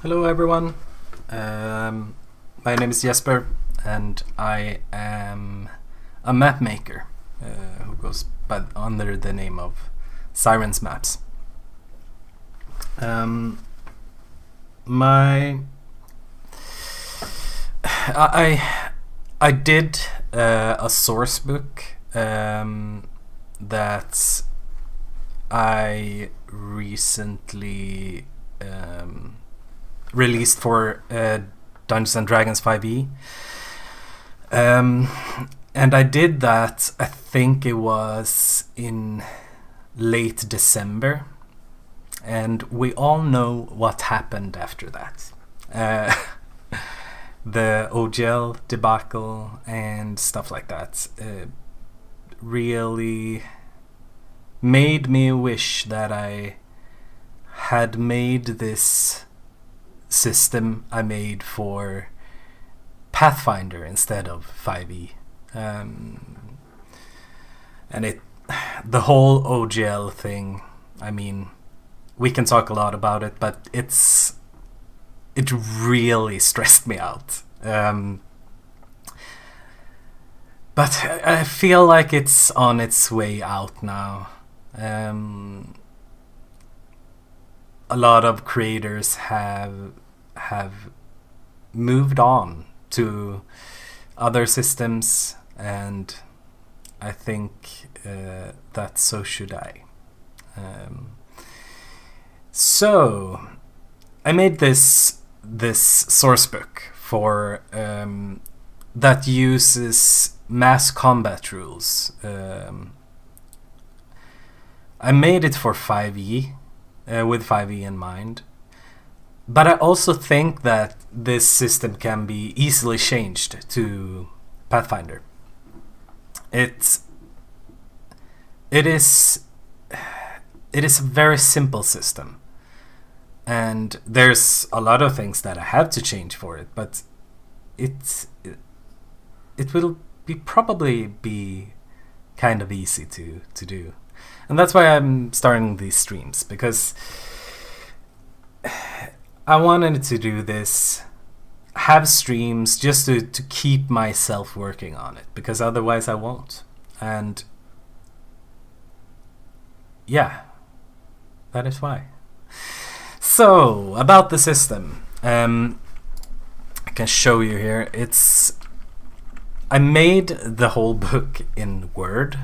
Hello everyone, my name is Jesper and I am a map maker who goes under the name of Sirens Maps. I did a source book that I recently released for Dungeons and Dragons 5e, and I did that. I think it was in late December, and we all know what happened after that. The OGL debacle and stuff like that really made me wish that I had made this system I made for Pathfinder instead of 5e. And the whole OGL thing, I mean, we can talk a lot about it, but it really stressed me out. But I feel like it's on its way out now. A lot of creators have moved on to other systems, and I think that so should I. So I made this source book for that uses mass combat rules. I made it for 5e. With 5e in mind. But I also think that this system can be easily changed to Pathfinder. It is a very simple system, and there's a lot of things that I have to change for it, but it will probably be kind of easy to do. And that's why I'm starting these streams, because I wanted to do this, have streams just to keep myself working on it, because otherwise I won't. And yeah, that is why. So, about the system. I can show you here. I made the whole book in Word.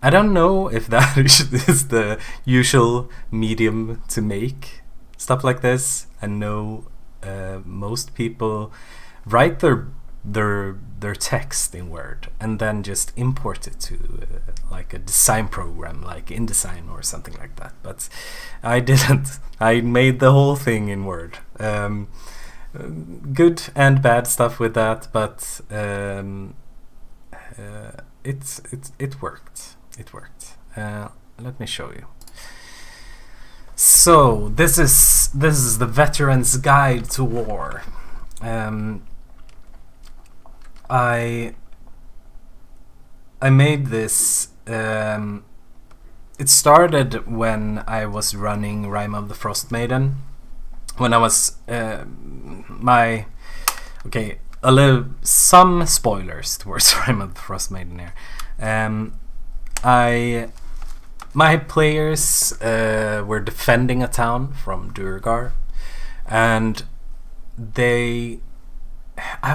I don't know if that is the usual medium to make stuff like this. I know most people write their text in Word and then just import it to like a design program like InDesign or something like that. But I didn't. I made the whole thing in Word. Good and bad stuff with that, but it worked. It worked. Let me show you. So this is the Veteran's Guide to War. I made this. It started when I was running Rime of the Frost Maiden. When I was some spoilers towards Rime of the Frost Maiden here. My players were defending a town from Duergar, and I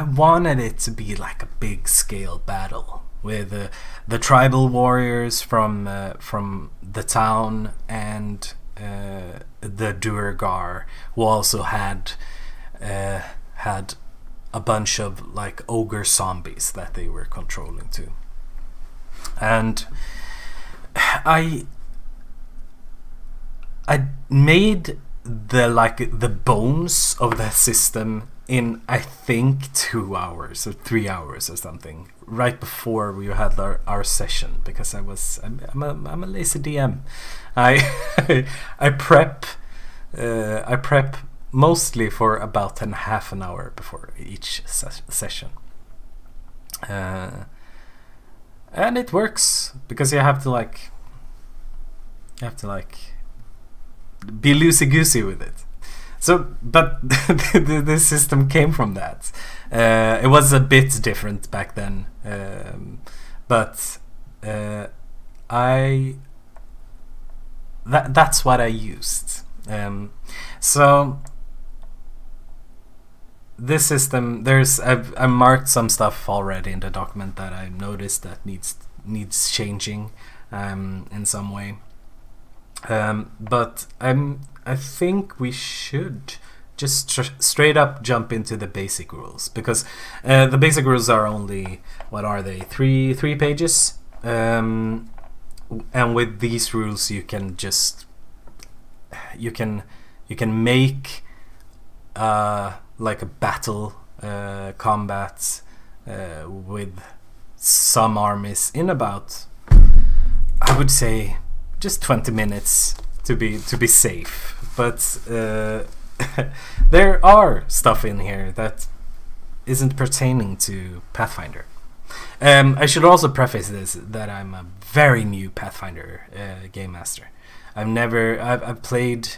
wanted it to be like a big scale battle with the tribal warriors from the town and the Duergar, who also had a bunch of like ogre zombies that they were controlling too. And I made the bones of the system in I think 2 hours or 3 hours or something, right before we had our session, because I'm a lazy DM. I prep mostly for about half an hour before each session. And it works, because you have to like be loosey-goosey with it. But this system came from that. It was a bit different back then, but that's what I used. So this system, I've marked some stuff already in the document that I noticed that needs changing in some way. But I think we should just straight up jump into the basic rules, because the basic rules are only, what are they, three pages, and with these rules you can make like a battle combat with some armies in about, I would say, just 20 minutes to be safe. But there are stuff in here that isn't pertaining to Pathfinder. I should also preface this that I'm a very new Pathfinder game master. I've played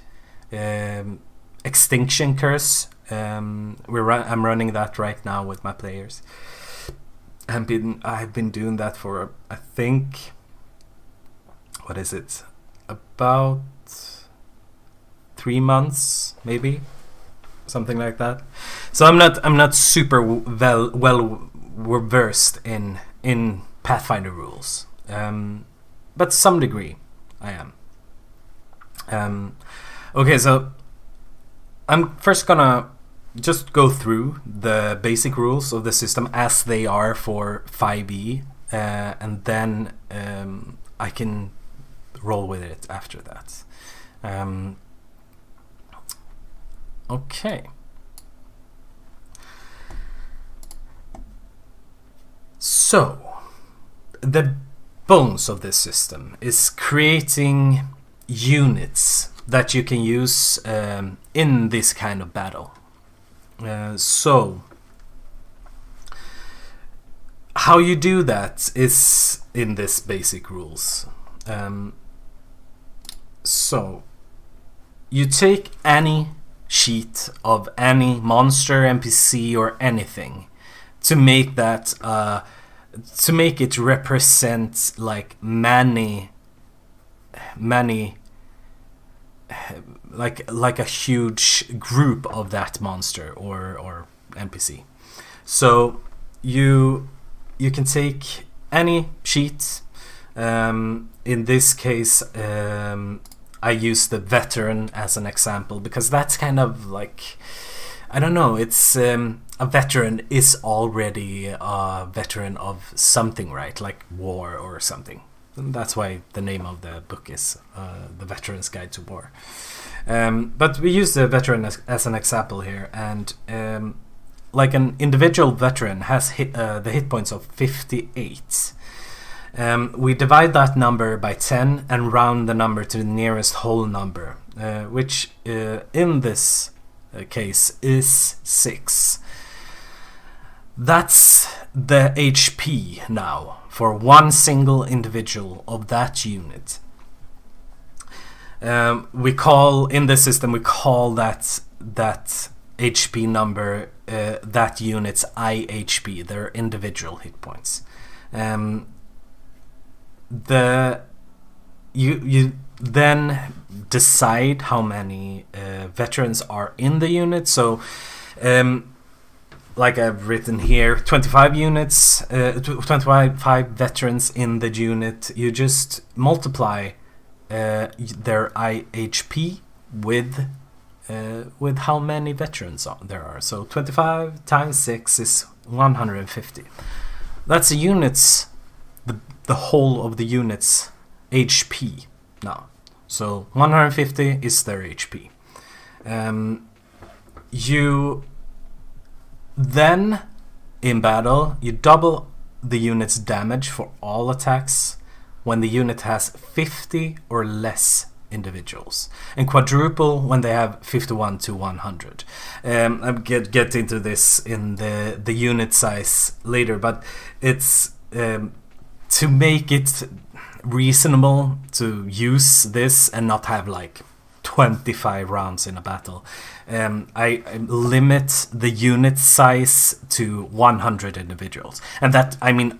Extinction Curse. I'm running that right now with my players. I've been doing that for, I think, what is it, about 3 months, maybe, something like that. So I'm not super well versed in Pathfinder rules, but to some degree I am. Okay, so I'm first gonna just go through the basic rules of the system as they are for 5e, and then I can roll with it after that. Okay. So, the bones of this system is creating units that you can use in this kind of battle. So, how you do that is in this basic rules. So, you take any sheet of any monster, NPC, or anything to make that to make it represent like many like a huge group of that monster or NPC. So you can take any sheet. In this case, I use the veteran as an example because that's kind of like, I don't know, it's a veteran is already a veteran of something, right? Like war or something. And that's why the name of the book is The Veteran's Guide to War. But we use the veteran as an example here, and like an individual veteran has the hit points of 58. We divide that number by 10 and round the number to the nearest whole number, which in this case is 6. That's the HP now for one single individual of that unit. We call in the system that HP number that unit's IHP, their individual hit points. You then decide how many veterans are in the unit. So like I've written here, 25 units, 25 veterans in the unit. You just multiply their IHP with how many veterans there are. So 25 times 6 is 150. That's the unit's, the whole of the unit's HP now. So 150 is their HP. You then, in battle, you double the unit's damage for all attacks when the unit has 50 or less individuals, and quadruple when they have 51 to 100. I'll get into this in the unit size later, but it's to make it reasonable to use this and not have like 25 rounds in a battle. I limit the unit size to 100 individuals, and that, I mean,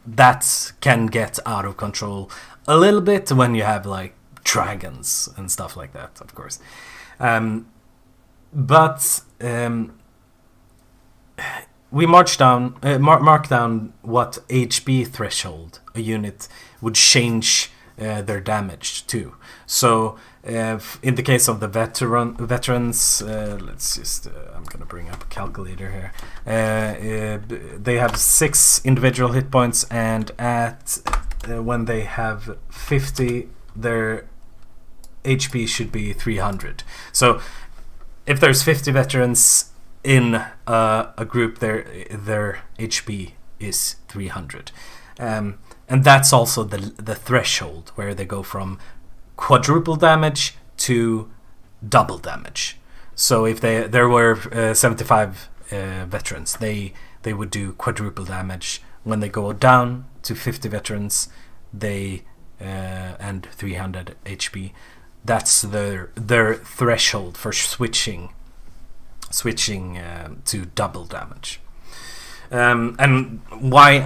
that can get out of control a little bit when you have like dragons and stuff like that, of course. But we mark down what HP threshold a unit would change their damage to. So in the case of the veterans, let's just I'm gonna bring up a calculator here. They have 6 individual hit points, and at when they have 50, their HP should be 300. So if there's 50 veterans in a group, their HP is 300. And that's also the threshold where they go from quadruple damage to double damage. So if there were 75 veterans, they would do quadruple damage. When they go down to 50 veterans, they and 300 HP, that's their threshold for switching to double damage. And why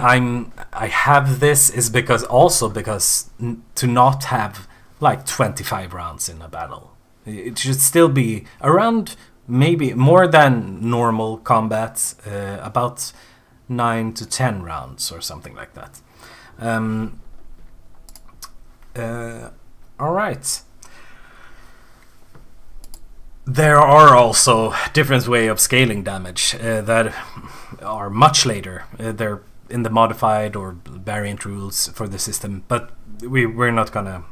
I have this is because to not have like 25 rounds in a battle. It should still be around, maybe more than normal combat, about 9 to 10 rounds or something like that. All right. There are also different ways of scaling damage that are much later. They're in the modified or variant rules for the system, but we're not gonna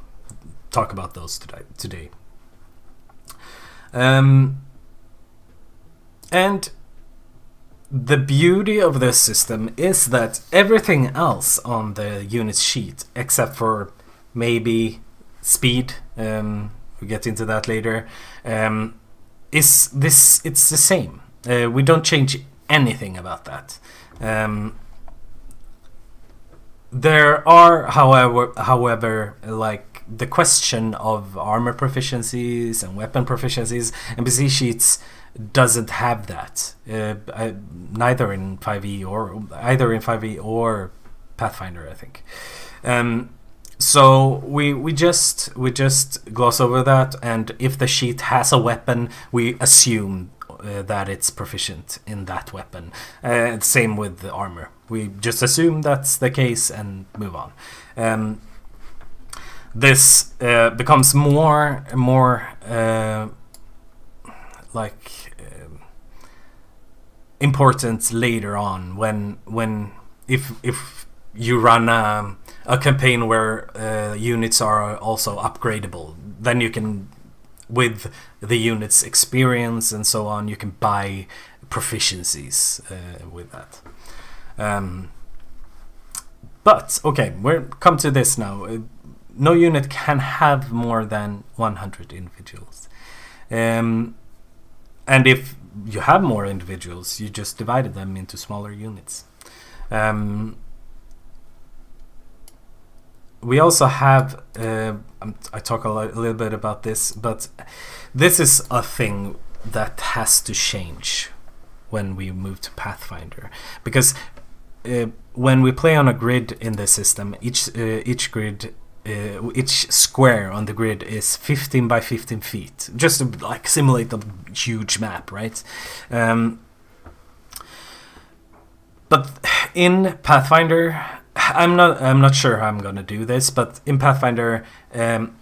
talk about those today. And the beauty of this system is that everything else on the unit sheet, except for maybe speed, we get into that later, it's the same. We don't change anything about that. There are, however, like the question of armor proficiencies and weapon proficiencies. NPC sheets doesn't have that, neither in 5e or Pathfinder, I think. So we just gloss over that, and if the sheet has a weapon, we assume that it's proficient in that weapon. Same with the armor. We just assume that's the case and move on. This becomes more important later on when if you run a campaign where units are also upgradable, then you can, with the unit's experience and so on, you can buy proficiencies with that. But okay, we're come to this now. No unit can have more than 100 individuals, and if you have more individuals, you just divided them into smaller units. We also have, I talk a little bit about this, but this is a thing that has to change when we move to Pathfinder, because when we play on a grid in the system, each square on the grid is 15 by 15 feet, just to like simulate a huge map, right? But in Pathfinder, I'm not sure how I'm gonna do this, but in Pathfinder, when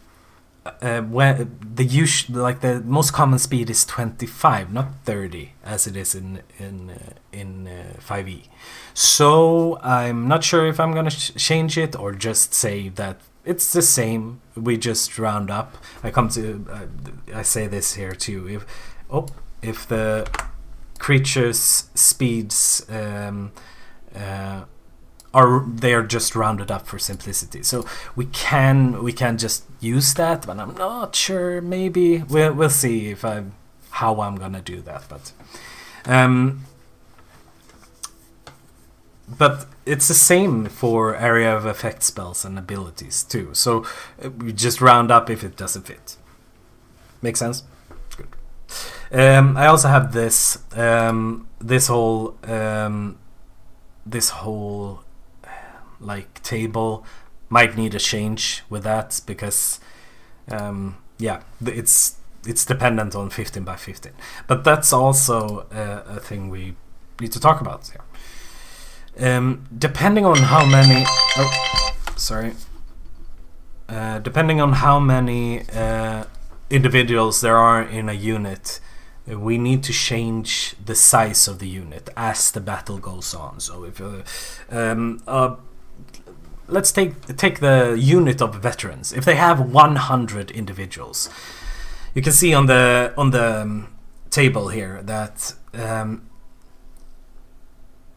the most common speed is 25, not 30, as it is in 5e. So I'm not sure if I'm gonna change it or just say that it's the same. We just round up. I say this here too. If the creature's speeds they are just rounded up for simplicity, so we can just use that, but I'm not sure. Maybe we'll see how I'm gonna do that, but it's the same for area of effect spells and abilities too, so we just round up if it doesn't fit. Make sense? Good. I also have this this whole like table might need a change with that because yeah, it's dependent on 15 by 15, but that's also a thing we need to talk about here. Depending on how many depending on how many individuals there are in a unit, we need to change the size of the unit as the battle goes on. So if let's take the unit of veterans. If they have 100 individuals, you can see on the table here that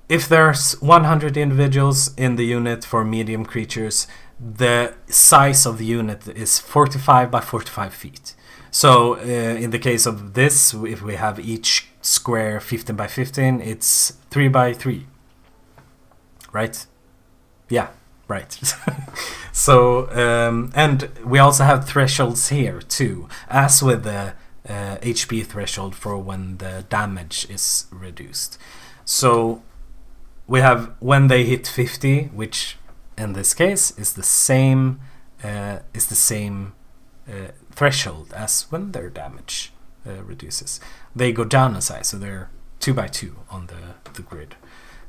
if there's 100 individuals in the unit for medium creatures, the size of the unit is 45 by 45 feet. So in the case of this, if we have each square 15 by 15, it's 3 by 3. Right? Yeah, right. So, and we also have thresholds here too, as with the HP threshold for when the damage is reduced. So we have when they hit 50, which in this case is the same threshold as when their damage reduces. They go down a size, so they're 2 by 2 on the grid.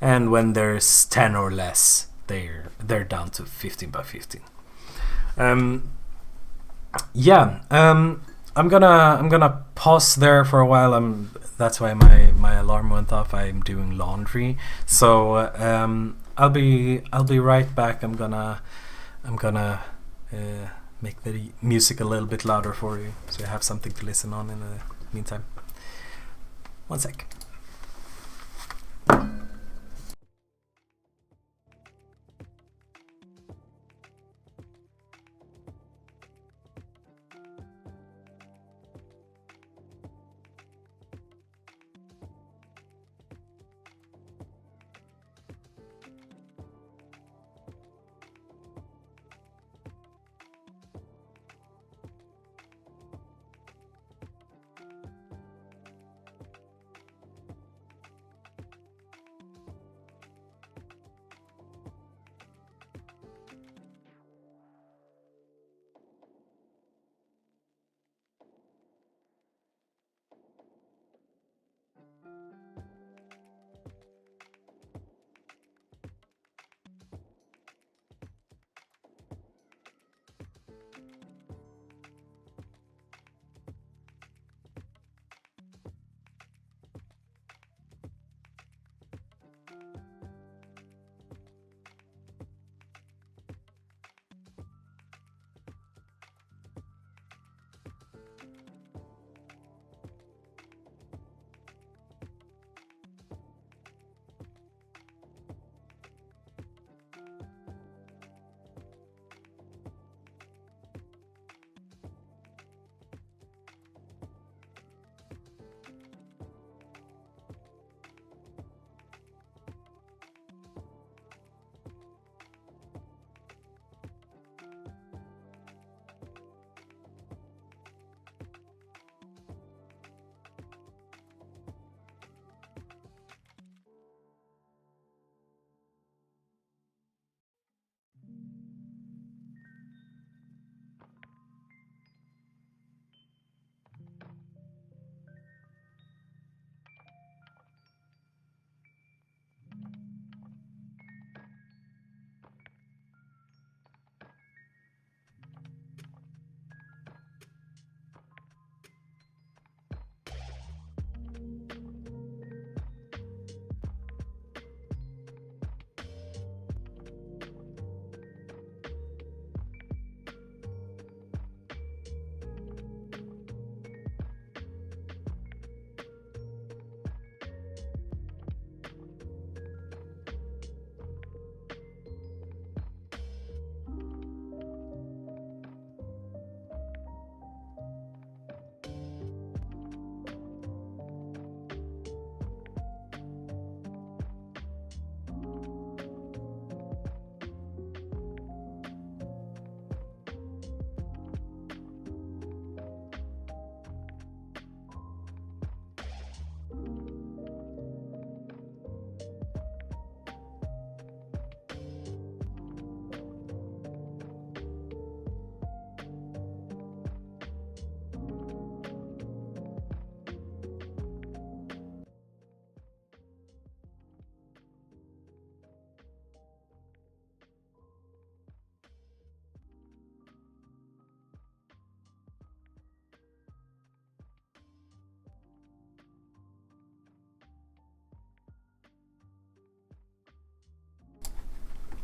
And when there's 10 or less, they're down to 15 by 15. I'm gonna pause there for a while. That's why my alarm went off. I'm doing laundry, so I'll be right back. I'm gonna make the music a little bit louder for you, so you have something to listen on in the meantime. One sec.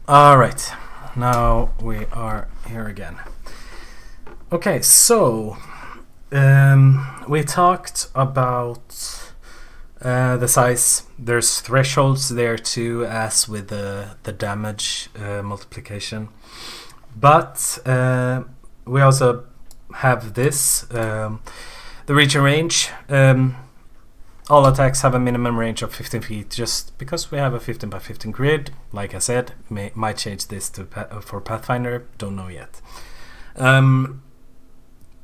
All right, now we are here again. Okay, so we talked about the size. There's thresholds there too, as with the damage multiplication. But we also have this, the reach and range. All attacks have a minimum range of 15 feet, just because we have a 15 by 15 grid. Like I said, might change this to for Pathfinder, don't know yet.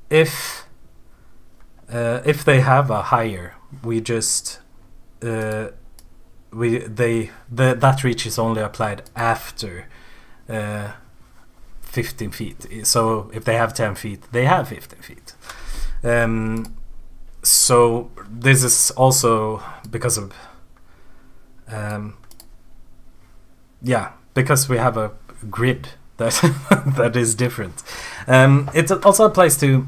If they have a higher, we just that reach is only applied after 15 feet. So if they have 10 feet, they have 15 feet. So this is also because of because we have a grid that that is different. It also applies to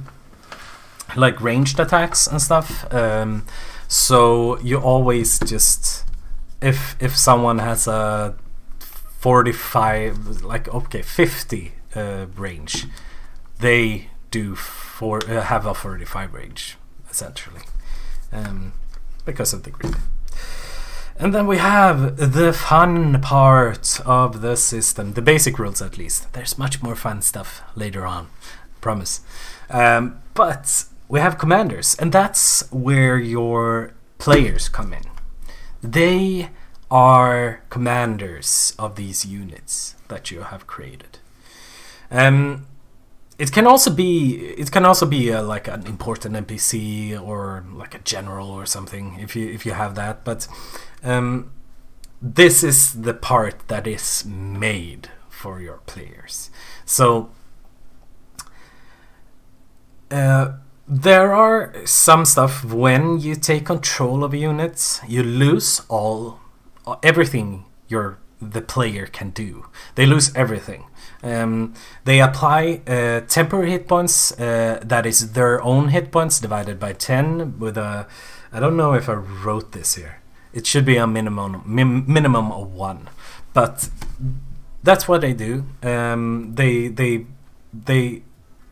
like ranged attacks and stuff. So you always just if someone has a 45 50 range, they do have a 45 range essentially, because of the grid. And then we have the fun part of the system, the basic rules at least. There's much more fun stuff later on, promise. But we have commanders, and that's where your players come in. They are commanders of these units that you have created. It can also be like an important NPC or like a general or something if you have that. But this is the part that is made for your players. So there are some stuff when you take control of units, you lose everything the player can do. They lose everything. They apply temporary hit points, that is their own hit points divided by 10 with a, I don't know if I wrote this here. It should be a minimum of 1. But that's what they do. They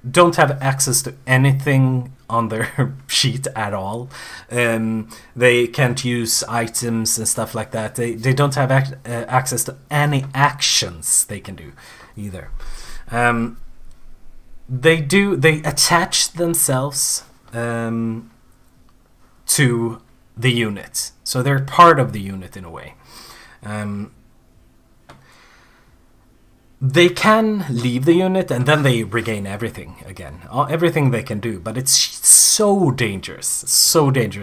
don't have access to anything on their sheet at all. They can't use items and stuff like that. They don't have access to any actions they can do either. They attach themselves to the unit, so they're part of the unit in a way. They can leave the unit and then they regain everything again, everything they can do, but it's so dangerous.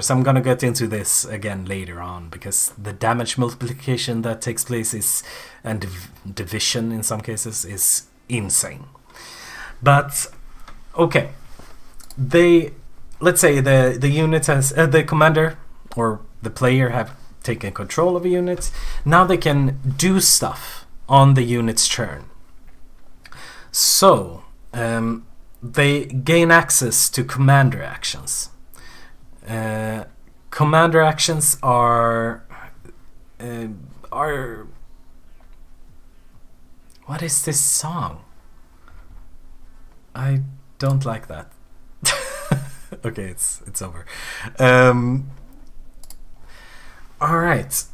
I'm gonna get into this again later on, because the damage multiplication that takes place and division in some cases is insane. But okay, let's say the unit has the commander or the player have taken control of a unit. Now they can do stuff on the unit's turn. So they gain access to commander actions. Commander actions are what is this song? I don't like that. Okay, it's over. All right.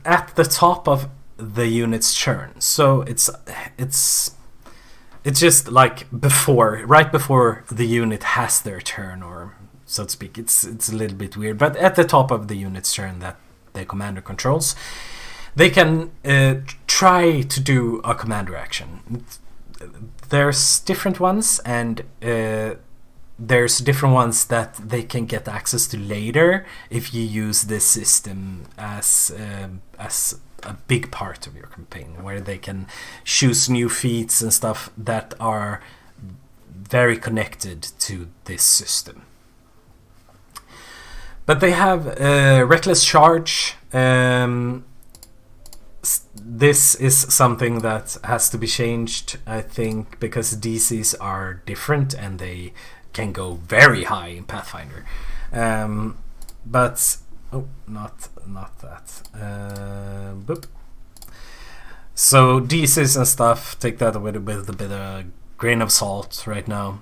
At the top of the unit's turn, so it's just like right before the unit has their turn, or so to speak. It's a little bit weird, but at the top of the unit's turn that the commander controls, they can try to do a commander action. There's different ones, and there's different ones that they can get access to later if you use this system as a big part of your campaign, where they can choose new feats and stuff that are very connected to this system. But they have reckless charge. This is something that has to be changed, I think, because DCs are different and they can go very high in Pathfinder. But Oh, not that. Boop. So DCs and stuff, take that with a bit of grain of salt right now.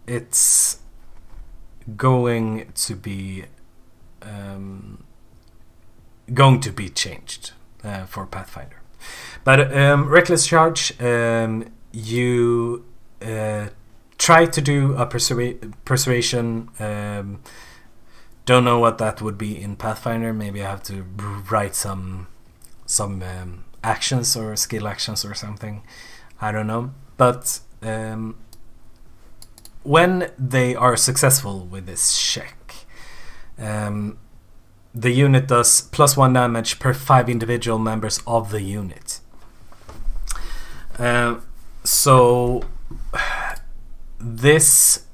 It's going to be changed for Pathfinder. But reckless charge, you try to do a persuasion. Don't know what that would be in Pathfinder. Maybe I have to write some actions or skill actions or something. I don't know. But when they are successful with this check, the unit does +1 damage per 5 individual members of the unit. So this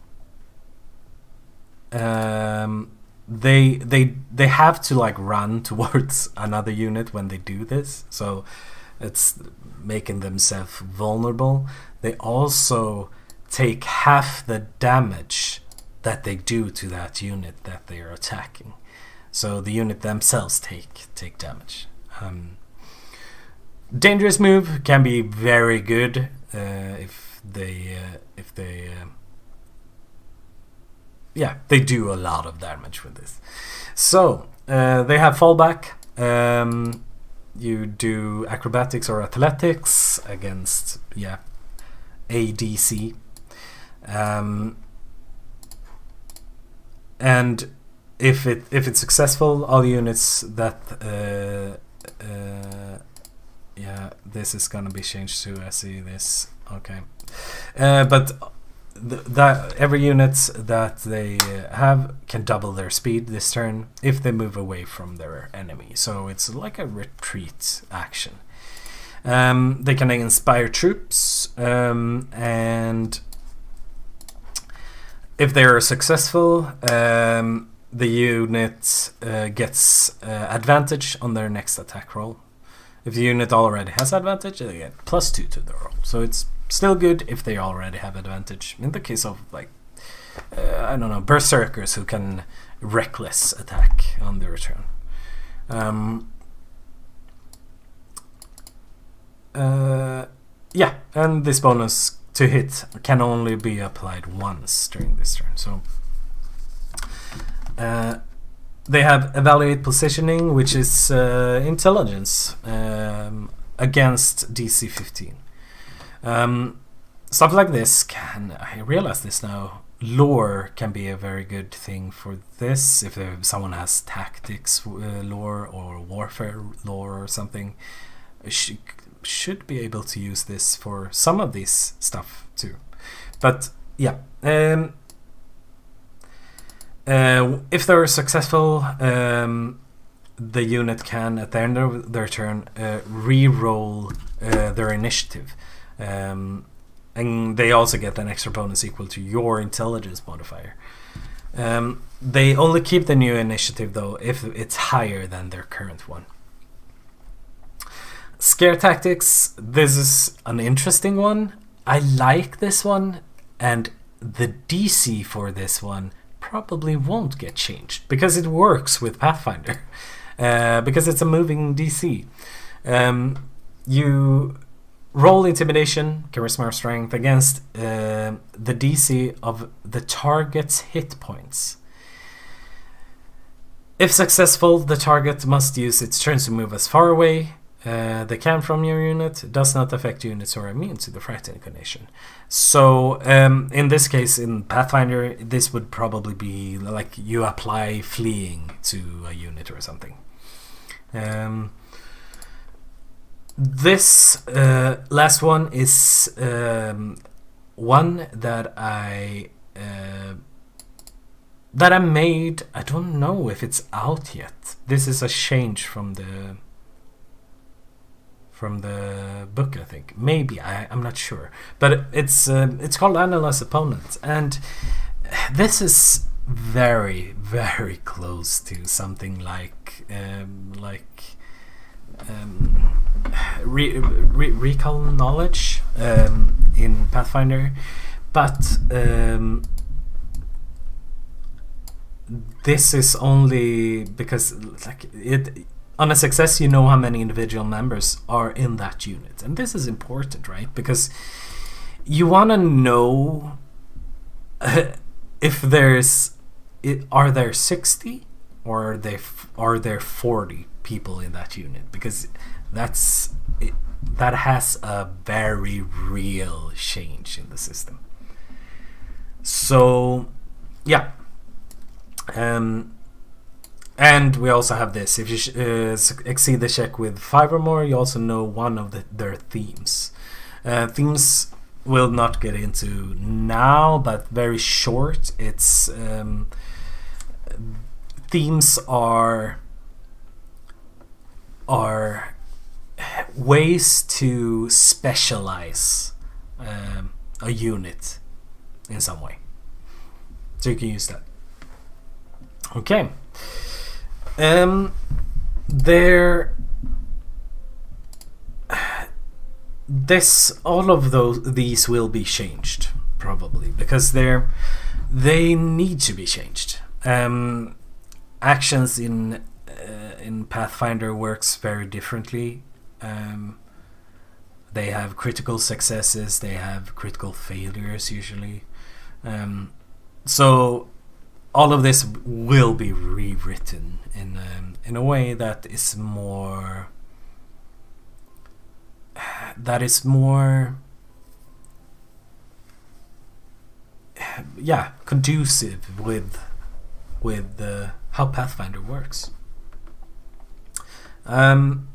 they have to like run towards another unit when they do this, so it's making themselves vulnerable. They also take half the damage that they do to that unit that they are attacking. So the unit themselves take damage. Dangerous move can be very good if they do a lot of damage with this. So they have fallback. You do acrobatics or athletics against ADC, and if it's successful, all units that this is gonna be changed to. I see this. Okay, but that every unit that they have can double their speed this turn if they move away from their enemy. So it's like a retreat action. They can inspire troops, and if they are successful, the unit gets advantage on their next attack roll. If the unit already has advantage, they get +2 to the roll. So it's still good if they already have advantage. In the case of I don't know, berserkers who can reckless attack on their return. And this bonus to hit can only be applied once during this turn. So they have evaluate positioning, which is intelligence against DC 15. Stuff like this I realize this now, lore can be a very good thing for this. If someone has tactics lore or warfare lore or something, should be able to use this for some of these stuff too. But if they're successful, the unit can, at the end of their turn, re-roll their initiative. And they also get an extra bonus equal to your intelligence modifier. They only keep the new initiative though if it's higher than their current one. Scare tactics, this is an interesting one. I like this one, and the DC for this one probably won't get changed because it works with Pathfinder, because it's a moving DC. You roll intimidation, charisma or strength against the DC of the target's hit points. If successful, the target must use its turn to move as far away they can from your unit. It does not affect units who are immune to the fright inclination. So in this case, in Pathfinder, this would probably be like you apply fleeing to a unit or something. This last one is one that I made. I don't know if it's out yet. This is a change from the book, I think. Maybe, I'm not sure. But it's called Analyze Opponent, and this is very, very close to something like recall knowledge in Pathfinder, but this is only because like it on a success you know how many individual members are in that unit, and this is important, right? Because you want to know if are there 60 or are there 40 people in that unit, because that has a very real change in the system. So yeah, and we also have this: if you exceed the check with 5 or more, you also know one of their themes. Themes we'll not get into now, but very short. It's themes are ways to specialize a unit in some way, so you can use that. Okay. All of these will be changed probably, because they need to be changed. Actions in Pathfinder works very differently. They have critical successes, they have critical failures usually. So all of this will be rewritten in a way that is more conducive with how Pathfinder works. And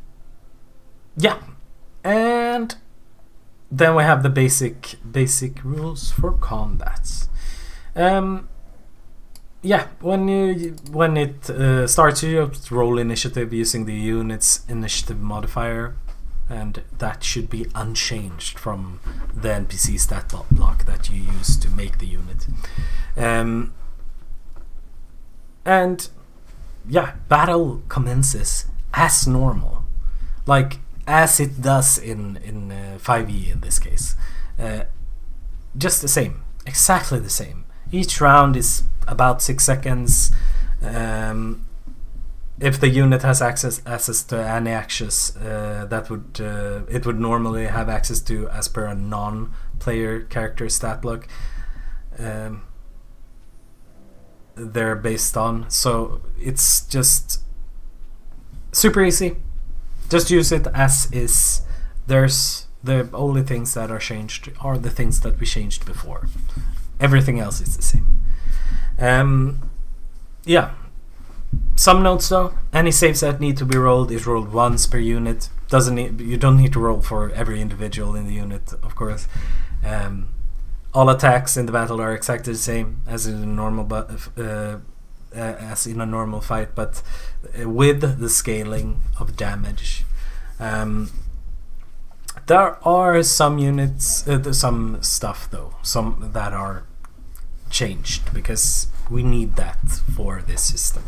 then we have the basic rules for combats. When it starts, you have to roll initiative using the unit's initiative modifier, and that should be unchanged from the NPC stat block that you use to make the unit. Battle commences as normal, like as it does in 5e in this case. Just the same, exactly the same. Each round is about 6 seconds. If the unit has access to any actions that it would normally have access to as per a non-player character stat block, they're based on. So it's just super easy. Just use it as is. There's the only things that are changed are the things that we changed before. Everything else is the same. Some notes though: any saves that need to be rolled is rolled once per unit. You don't need to roll for every individual in the unit, of course. All attacks in the battle are exactly the same as in a normal fight, but with the scaling of damage. There are some units, some stuff though, some that are changed because we need that for this system.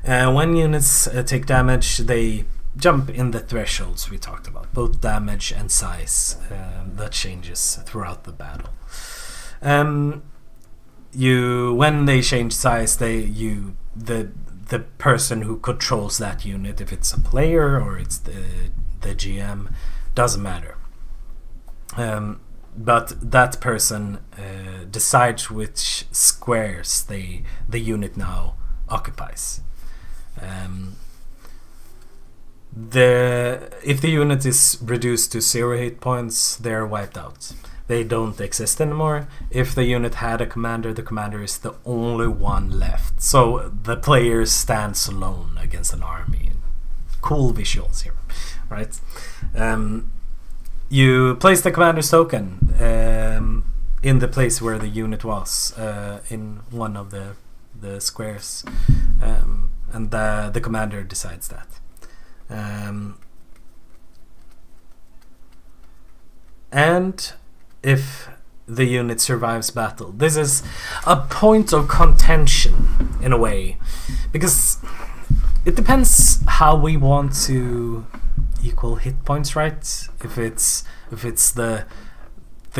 When units take damage, they jump in the thresholds we talked about, both damage and size. That changes throughout the battle. When they change size, the person who controls that unit, if it's a player or it's the GM, doesn't matter. But that person decides which squares the unit now occupies. If the unit is reduced to 0 hit points, they're wiped out. They don't exist anymore. If the unit had a commander, the commander is the only one left. So the player stands alone against an army. Cool visuals here, right? You place the commander's token in the place where the unit was, in one of the squares, and the commander decides that. And if the unit survives battle, this is a point of contention in a way, because it depends how we want to equal hit points, right? If it's the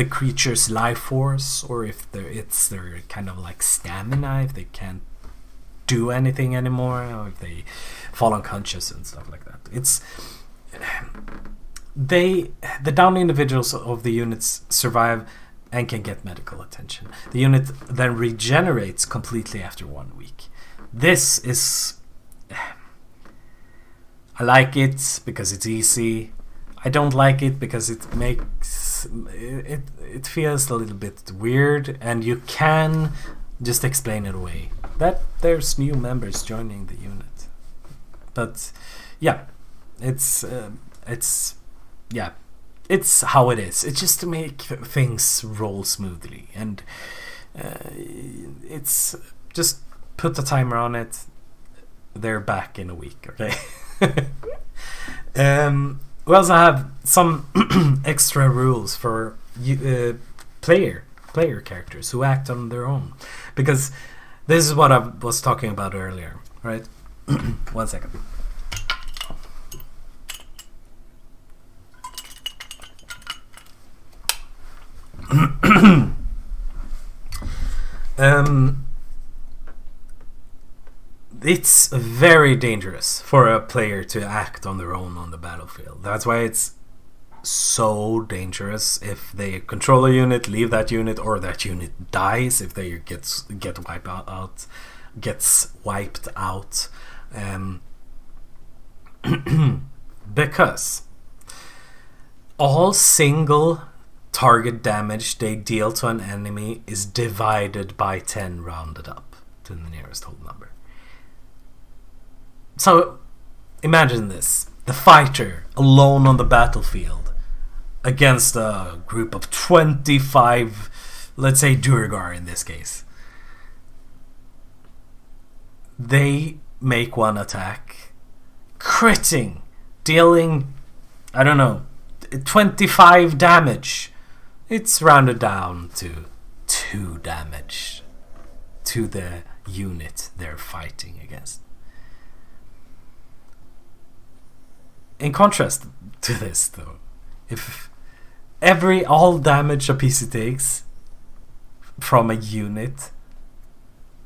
creature's life force, or if it's their kind of like stamina, if they can't do anything anymore, or if they fall unconscious and stuff like that. The downed individuals of the units survive and can get medical attention. The unit then regenerates completely after 1 week. This is... I like it because it's easy. I don't like it because it makes... It feels a little bit weird, and you can just explain it away. That there's new members joining the unit. But yeah, it's how it is. It's just to make things roll smoothly, and it's just put the timer on it. They're back in a week, okay? We also have some extra rules for player characters who act on their own, because this is what I was talking about earlier, right? 1 second. It's very dangerous for a player to act on their own on the battlefield. That's why it's so dangerous if they control a unit, leave that unit, or that unit dies if they gets wiped out. Because all single target damage they deal to an enemy is divided by 10 rounded up to the nearest whole number. So imagine this: the fighter alone on the battlefield against a group of 25, let's say Durgar in this case. They make one attack, critting, dealing, 25 damage. It's rounded down to 2 damage to the unit they're fighting against. In contrast to this, though, if all damage a PC takes from a unit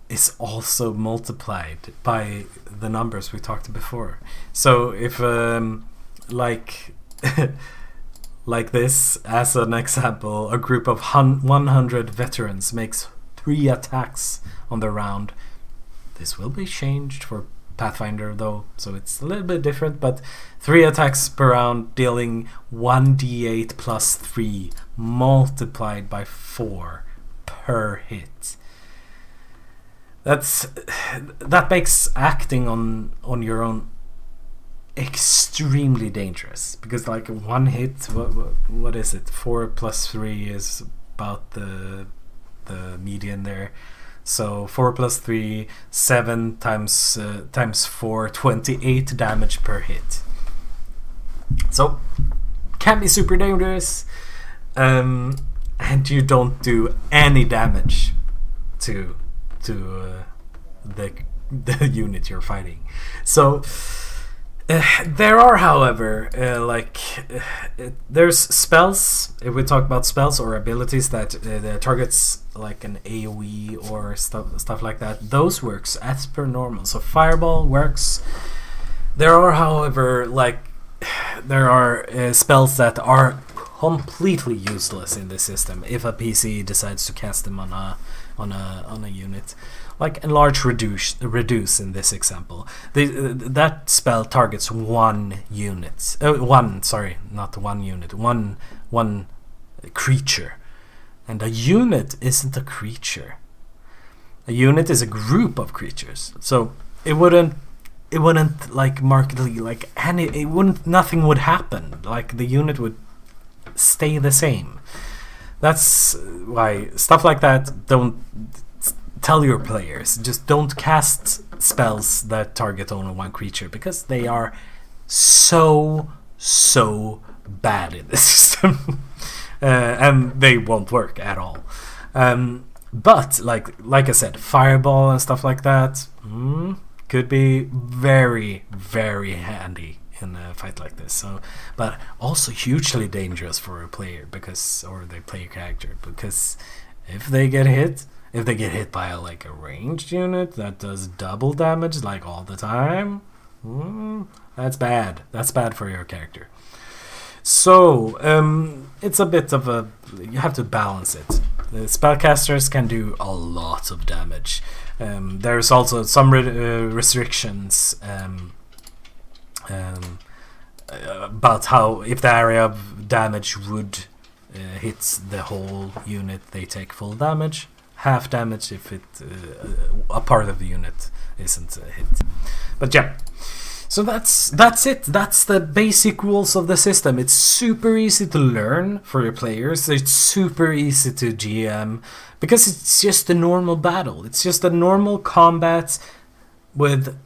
is also multiplied by the numbers we talked before. So if like this, as an example, a group of 100 veterans makes 3 attacks on the round. This will be changed for Pathfinder though, so it's a little bit different, but 3 attacks per round, dealing 1d8 plus 3 multiplied by 4 per hit. That makes acting on your own extremely dangerous, because like one hit, what is it? 4 plus 3 is about the median there. So 4 plus 3, 7 times 4, 28 damage per hit. So can be super dangerous, and you don't do any damage to the unit you're fighting. So there are, however, there's spells. If we talk about spells or abilities that targets like an AoE or stuff like that, those works as per normal. So Fireball works. There are, however, spells that are completely useless in this system if a PC decides to cast them on a unit. Like Enlarge Reduce in this example. That spell targets one creature. And a unit isn't a creature. A unit is a group of creatures. So it wouldn't like markedly nothing would happen. Like the unit would stay the same. That's why stuff like that, don't tell your players. Just don't cast spells that target only one creature, because they are so bad in the system. And they won't work at all. But like I said, Fireball and stuff like that could be very, very handy in a fight like this. So, but also hugely dangerous for a player, or the player character, because if they get hit If they get hit by like a ranged unit that does double damage like all the time, that's bad. That's bad for your character. So it's a bit of a, you have to balance it. The spellcasters can do a lot of damage. There's also some restrictions about how, if the area of damage would hit the whole unit, they take full damage. Half damage if it a part of the unit isn't hit. But yeah, so that's it. That's the basic rules of the system. It's super easy to learn for your players. It's super easy to GM because it's just a normal battle. It's just a normal combat with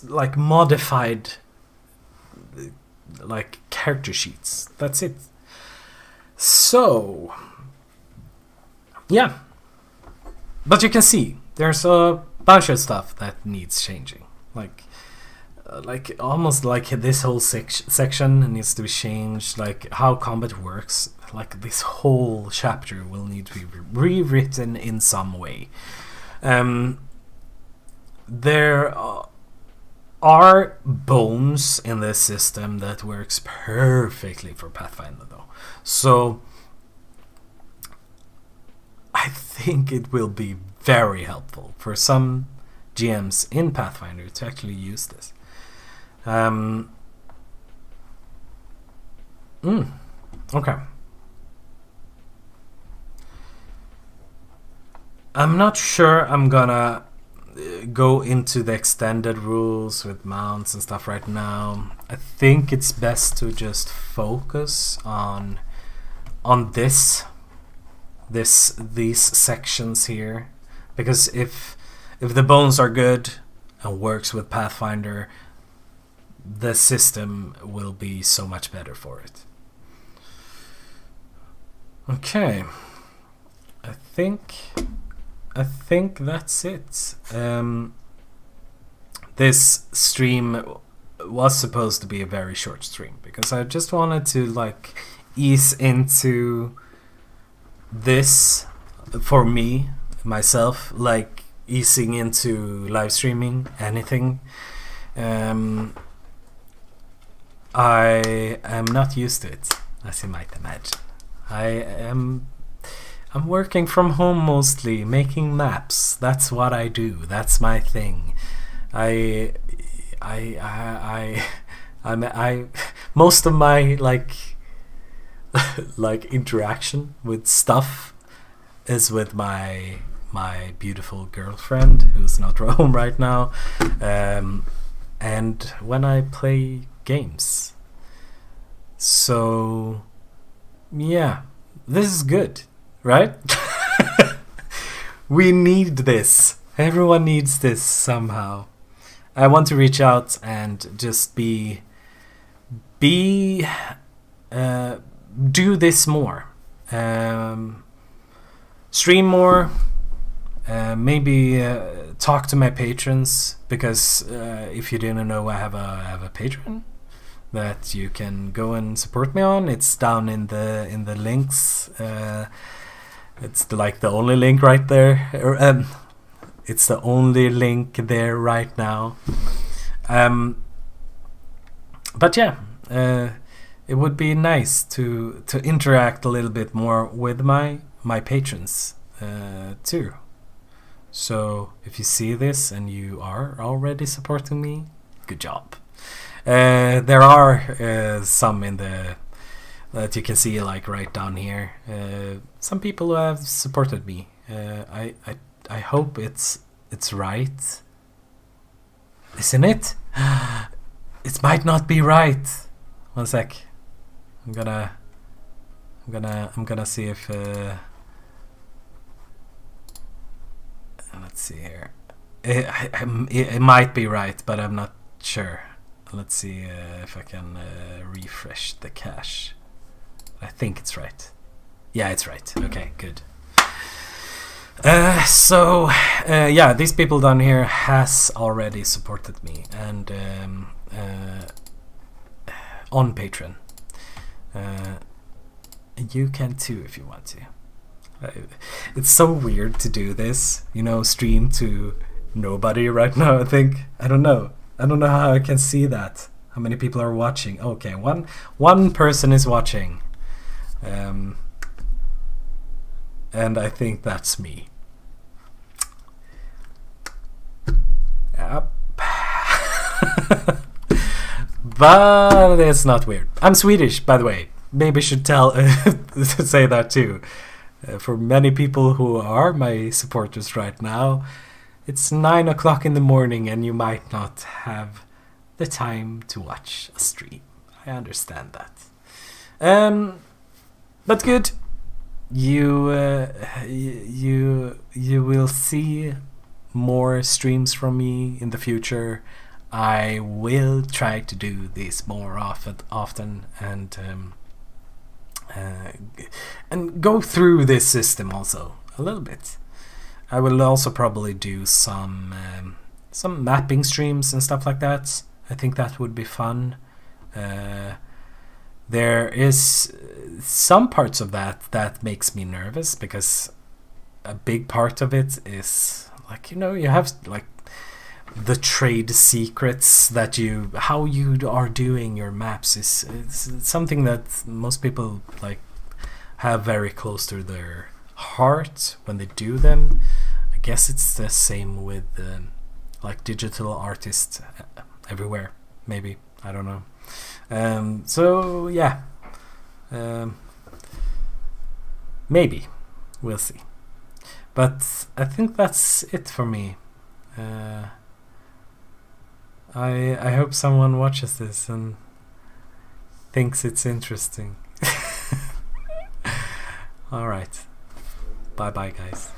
like modified like character sheets. That's it. So yeah. But you can see there's a bunch of stuff that needs changing. Like almost like this whole section needs to be changed. Like how combat works. Like this whole chapter will need to be rewritten in some way. There are bones in this system that works perfectly for Pathfinder, though. So I think it will be very helpful for some GMs in Pathfinder to actually use this. Okay. I'm not sure I'm gonna go into the extended rules with mounts and stuff right now. I think it's best to just focus on these sections here, because if the bones are good and works with Pathfinder, the system will be so much better for it. Okay, I think that's it. This stream was supposed to be a very short stream because I just wanted to like ease into this for myself, like easing into live streaming anything. I am not used to it, as you might imagine. I'm working from home mostly, making maps. That's what I do. That's my thing. I most of my like interaction with stuff is with my beautiful girlfriend who's not home right now, and when I play games. So yeah, this is good, right? We need this. Everyone needs this somehow. I want to reach out and just do this more. Stream more. Maybe talk to my patrons, because if you didn't know, I have a Patreon that you can go and support me on. It's down in the links. It's like the only link right there. It's the only link there right now. But yeah, it would be nice to interact a little bit more with my patrons too. So if you see this and you are already supporting me, good job. There are some in the that you can see, like right down here. Some people who have supported me. I hope it's right. Isn't it? It might not be right. One sec. I'm gonna see if let's see here. It might be right, but I'm not sure. Let's see if I can refresh the cache. I think it's right. Yeah, it's right. Okay, good. So yeah, these people down here has already supported me, and on Patreon. You can too if you want to. It's so weird to do this, stream to nobody right now. I don't know how I can see that. How many people are watching? Okay, one person is watching, and I think that's me. Yep. But it's not weird. I'm Swedish, by the way. Maybe I should say that too. For many people who are my supporters right now, it's 9 o'clock in the morning and you might not have the time to watch a stream. I understand that. But good. You will see more streams from me in the future. I will try to do this more often and go through this system also a little bit. I will also probably do some mapping streams and stuff like that. I think that would be fun. There is some parts of that makes me nervous, because a big part of it is you have the trade secrets that how you are doing your maps is something that most people have very close to their heart when they do them. I guess it's the same with digital artists everywhere, maybe, I don't know. So yeah, maybe we'll see, but I think that's it for me. I hope someone watches this and thinks it's interesting. Alright. Bye bye, guys.